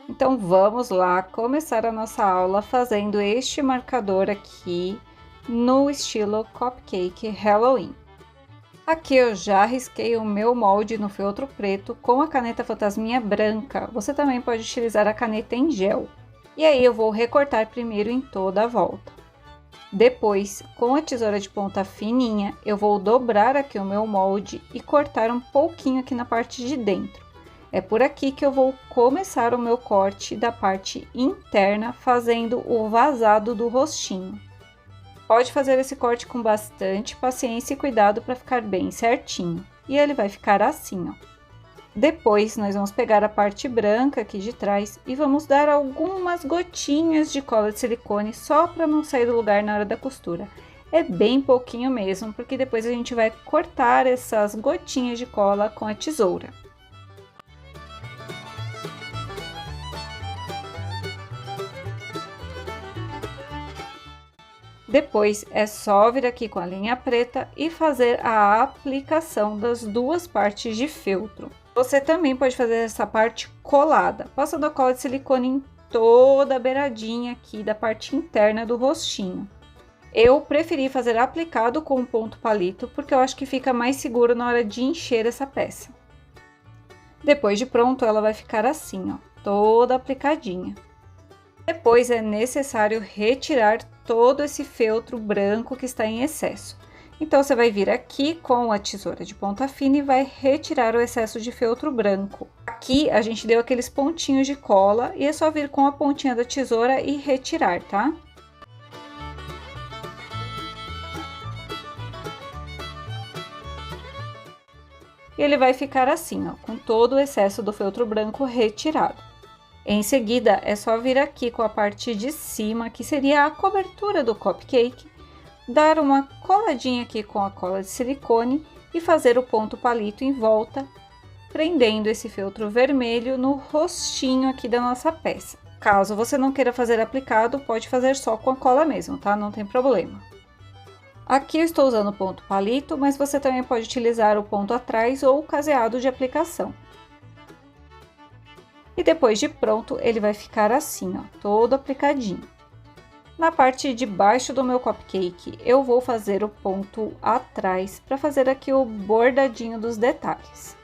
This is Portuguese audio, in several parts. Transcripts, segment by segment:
Então vamos lá começar a nossa aula fazendo este marcador aqui no estilo Cupcake Halloween. Aqui eu já risquei o meu molde no feltro preto com a caneta fantasminha branca. Você também pode utilizar a caneta em gel. E aí eu vou recortar primeiro em toda a volta. Depois, com a tesoura de ponta fininha, eu vou dobrar aqui o meu molde e cortar um pouquinho aqui na parte de dentro. É por aqui que eu vou começar o meu corte da parte interna, fazendo o vazado do rostinho. Pode fazer esse corte com bastante paciência e cuidado para ficar bem certinho. E ele vai ficar assim, ó. Depois, nós vamos pegar a parte branca aqui de trás e vamos dar algumas gotinhas de cola de silicone só para não sair do lugar na hora da costura. É bem pouquinho mesmo, porque depois a gente vai cortar essas gotinhas de cola com a tesoura. Depois é só vir aqui com a linha preta e fazer a aplicação das duas partes de feltro. Você também pode fazer essa parte colada, passando a cola de silicone em toda a beiradinha aqui da parte interna do rostinho. Eu preferi fazer aplicado com um ponto palito, porque eu acho que fica mais seguro na hora de encher essa peça. Depois de pronto, ela vai ficar assim, ó, toda aplicadinha. Depois é necessário retirar todo esse feltro branco que está em excesso. Então, você vai vir aqui com a tesoura de ponta fina e vai retirar o excesso de feltro branco. Aqui a gente deu aqueles pontinhos de cola e é só vir com a pontinha da tesoura e retirar, tá? E ele vai ficar assim, ó, com todo o excesso do feltro branco retirado. Em seguida, é só vir aqui com a parte de cima, que seria a cobertura do cupcake, dar uma coladinha aqui com a cola de silicone e fazer o ponto palito em volta, prendendo esse feltro vermelho no rostinho aqui da nossa peça. Caso você não queira fazer aplicado, pode fazer só com a cola mesmo, tá? Não tem problema. Aqui eu estou usando o ponto palito, mas você também pode utilizar o ponto atrás ou o caseado de aplicação. E depois de pronto, ele vai ficar assim, ó, todo aplicadinho. Na parte de baixo do meu cupcake, eu vou fazer o ponto atrás para fazer aqui o bordadinho dos detalhes.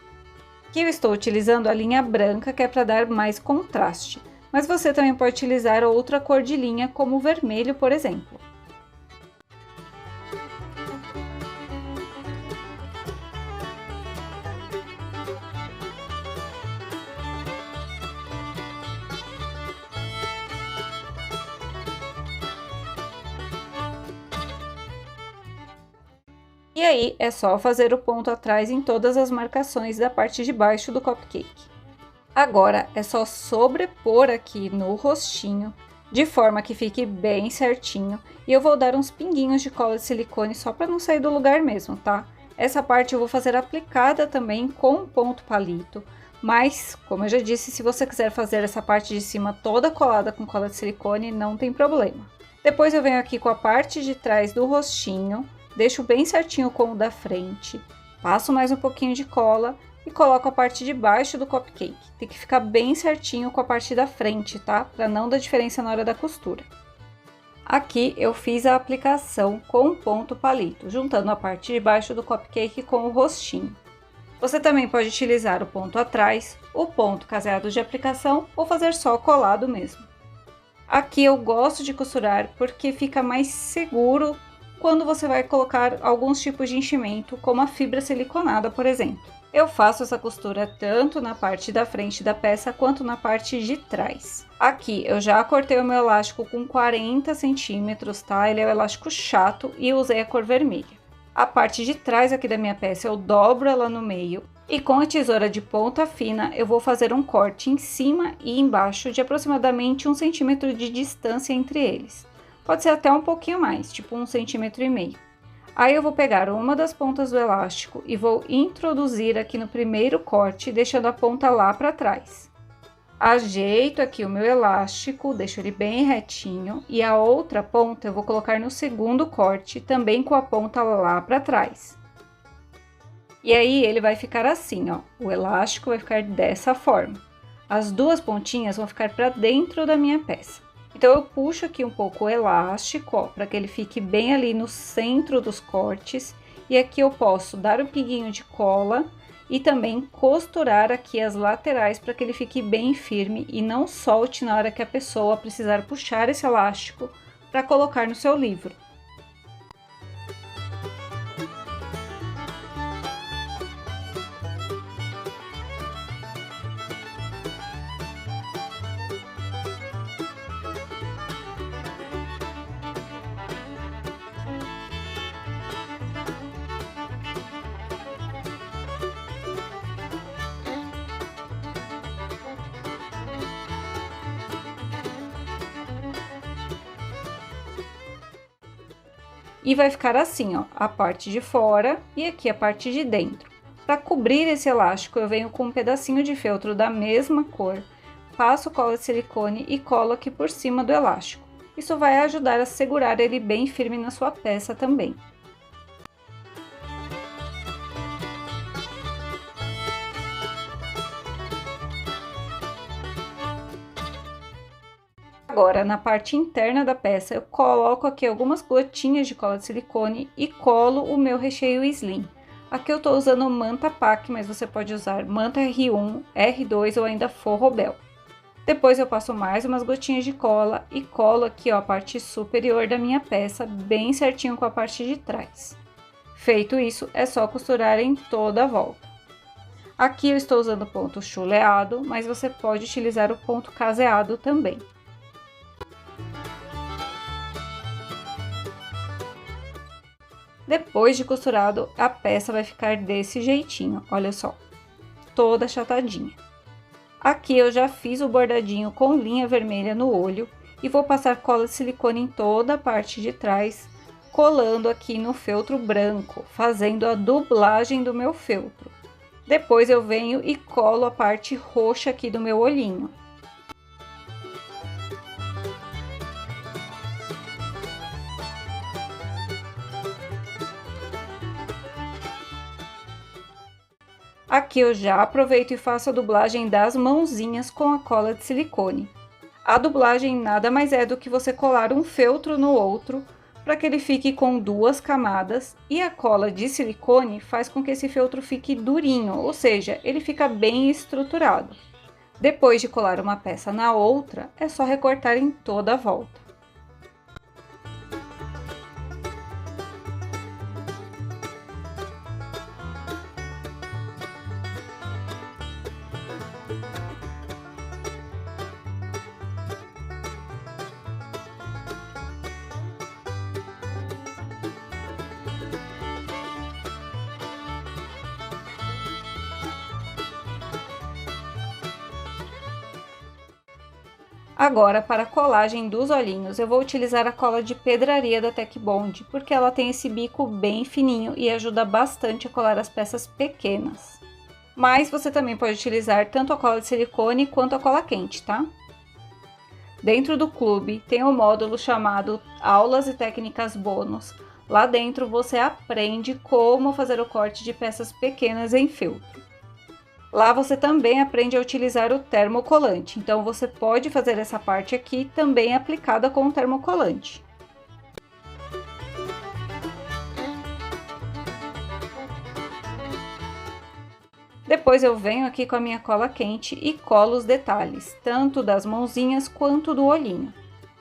Aqui eu estou utilizando a linha branca, que é para dar mais contraste, mas você também pode utilizar outra cor de linha, como o vermelho, por exemplo. E aí, é só fazer o ponto atrás em todas as marcações da parte de baixo do cupcake. Agora, é só sobrepor aqui no rostinho, de forma que fique bem certinho. E eu vou dar uns pinguinhos de cola de silicone só para não sair do lugar mesmo, tá? Essa parte eu vou fazer aplicada também com ponto palito. Mas, como eu já disse, se você quiser fazer essa parte de cima toda colada com cola de silicone, não tem problema. Depois eu venho aqui com a parte de trás do rostinho. Deixo bem certinho com o da frente, passo mais um pouquinho de cola e coloco a parte de baixo do cupcake. Tem que ficar bem certinho com a parte da frente, tá? Para não dar diferença na hora da costura. Aqui eu fiz a aplicação com um ponto palito, juntando a parte de baixo do cupcake com o rostinho. Você também pode utilizar o ponto atrás, o ponto caseado de aplicação ou fazer só colado mesmo. Aqui eu gosto de costurar porque fica mais seguro quando você vai colocar alguns tipos de enchimento, como a fibra siliconada, por exemplo. Eu faço essa costura tanto na parte da frente da peça, quanto na parte de trás. Aqui eu já cortei o meu elástico com 40 centímetros, tá? Ele é um elástico chato e eu usei a cor vermelha. A parte de trás aqui da minha peça eu dobro ela no meio e com a tesoura de ponta fina eu vou fazer um corte em cima e embaixo de aproximadamente 1 centímetro de distância entre eles. Pode ser até um pouquinho mais, tipo 1,5 centímetros. Aí eu vou pegar uma das pontas do elástico e vou introduzir aqui no primeiro corte, deixando a ponta lá para trás. Ajeito aqui o meu elástico, deixo ele bem retinho e a outra ponta eu vou colocar no segundo corte, também com a ponta lá para trás. E aí ele vai ficar assim, ó, o elástico vai ficar dessa forma. as duas pontinhas vão ficar para dentro da minha peça. Então eu puxo aqui um pouco o elástico, para que ele fique bem ali no centro dos cortes. E aqui eu posso dar um pinguinho de cola e também costurar aqui as laterais para que ele fique bem firme e não solte na hora que a pessoa precisar puxar esse elástico para colocar no seu livro. E vai ficar assim, ó, a parte de fora e aqui a parte de dentro. Para cobrir esse elástico, eu venho com um pedacinho de feltro da mesma cor, passo cola de silicone e colo aqui por cima do elástico. Isso vai ajudar a segurar ele bem firme na sua peça também. Agora, na parte interna da peça, eu coloco aqui algumas gotinhas de cola de silicone e colo o meu recheio slim. Aqui eu tô usando manta PAC, mas você pode usar manta R1, R2 ou ainda forro bel. Depois eu passo mais umas gotinhas de cola e colo aqui, ó, a parte superior da minha peça, bem certinho com a parte de trás. Feito isso, é só costurar em toda a volta. Aqui eu estou usando ponto chuleado, mas você pode utilizar o ponto caseado também. Depois de costurado, a peça vai ficar desse jeitinho, olha só, toda achatadinha. Aqui eu já fiz o bordadinho com linha vermelha no olho e vou passar cola de silicone em toda a parte de trás, colando aqui no feltro branco, fazendo a dublagem do meu feltro. Depois eu venho e colo a parte roxa aqui do meu olhinho. Aqui eu já aproveito e faço a dublagem das mãozinhas com a cola de silicone. A dublagem nada mais é do que você colar um feltro no outro, para que ele fique com duas camadas, e a cola de silicone faz com que esse feltro fique durinho, ou seja, ele fica bem estruturado. Depois de colar uma peça na outra, é só recortar em toda a volta. Agora, para a colagem dos olhinhos, eu vou utilizar a cola de pedraria da Tech Bond, porque ela tem esse bico bem fininho e ajuda bastante a colar as peças pequenas. Mas você também pode utilizar tanto a cola de silicone quanto a cola quente, tá? Dentro do clube tem um módulo chamado Aulas e Técnicas Bônus. Lá dentro você aprende como fazer o corte de peças pequenas em feltro. Lá você também aprende a utilizar o termocolante, então você pode fazer essa parte aqui também aplicada com o termocolante. Depois eu venho aqui com a minha cola quente e colo os detalhes, tanto das mãozinhas quanto do olhinho.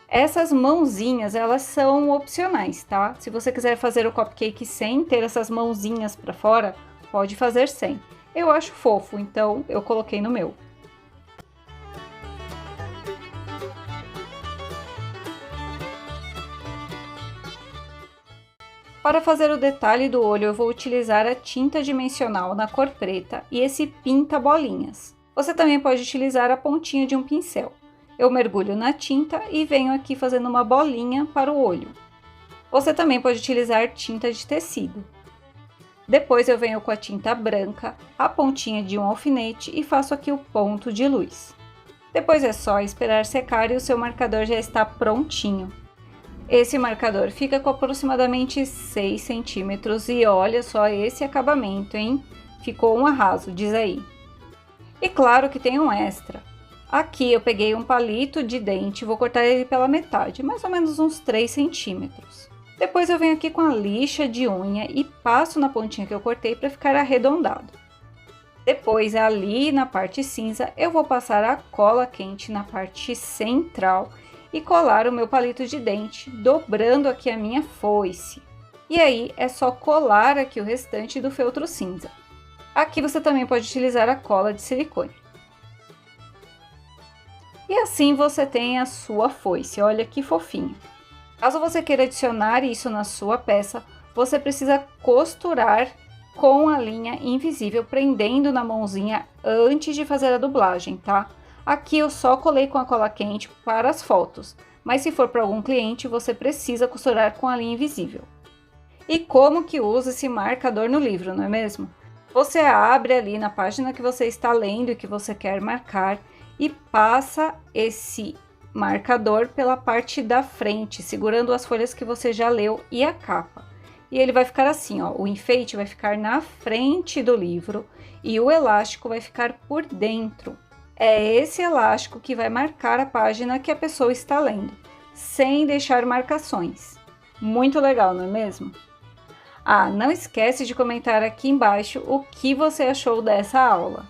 Essas mãozinhas, elas são opcionais, tá? Se você quiser fazer o cupcake sem ter essas mãozinhas para fora, pode fazer sem. Eu acho fofo, então eu coloquei no meu. Para fazer o detalhe do olho, eu vou utilizar a tinta dimensional na cor preta e esse pinta bolinhas. Você também pode utilizar a pontinha de um pincel. Eu mergulho na tinta e venho aqui fazendo uma bolinha para o olho. Você também pode utilizar tinta de tecido. Depois eu venho com a tinta branca, a pontinha de um alfinete e faço aqui o ponto de luz. Depois é só esperar secar e o seu marcador já está prontinho. Esse marcador fica com aproximadamente 6 centímetros e olha só esse acabamento, hein? Ficou um arraso, diz aí. E claro que tem um extra. Aqui eu peguei um palito de dente, vou cortar ele pela metade, mais ou menos uns 3 centímetros. Depois eu venho aqui com a lixa de unha e passo na pontinha que eu cortei para ficar arredondado. Depois, ali na parte cinza, eu vou passar a cola quente na parte central e colar o meu palito de dente, dobrando aqui a minha foice. E aí, é só colar aqui o restante do feltro cinza. Aqui você também pode utilizar a cola de silicone. E assim você tem a sua foice, olha que fofinho. Caso você queira adicionar isso na sua peça, você precisa costurar com a linha invisível, prendendo na mãozinha antes de fazer a dublagem, tá? Aqui eu só colei com a cola quente para as fotos, mas se for para algum cliente, você precisa costurar com a linha invisível. E como que usa esse marcador no livro, não é mesmo? Você abre ali na página que você está lendo e que você quer marcar e passa esse marcador pela parte da frente, segurando as folhas que você já leu e a capa. E ele vai ficar assim, ó, o enfeite vai ficar na frente do livro e o elástico vai ficar por dentro. É esse elástico que vai marcar a página que a pessoa está lendo, sem deixar marcações. Muito legal, não é mesmo? Ah, não esquece de comentar aqui embaixo o que você achou dessa aula.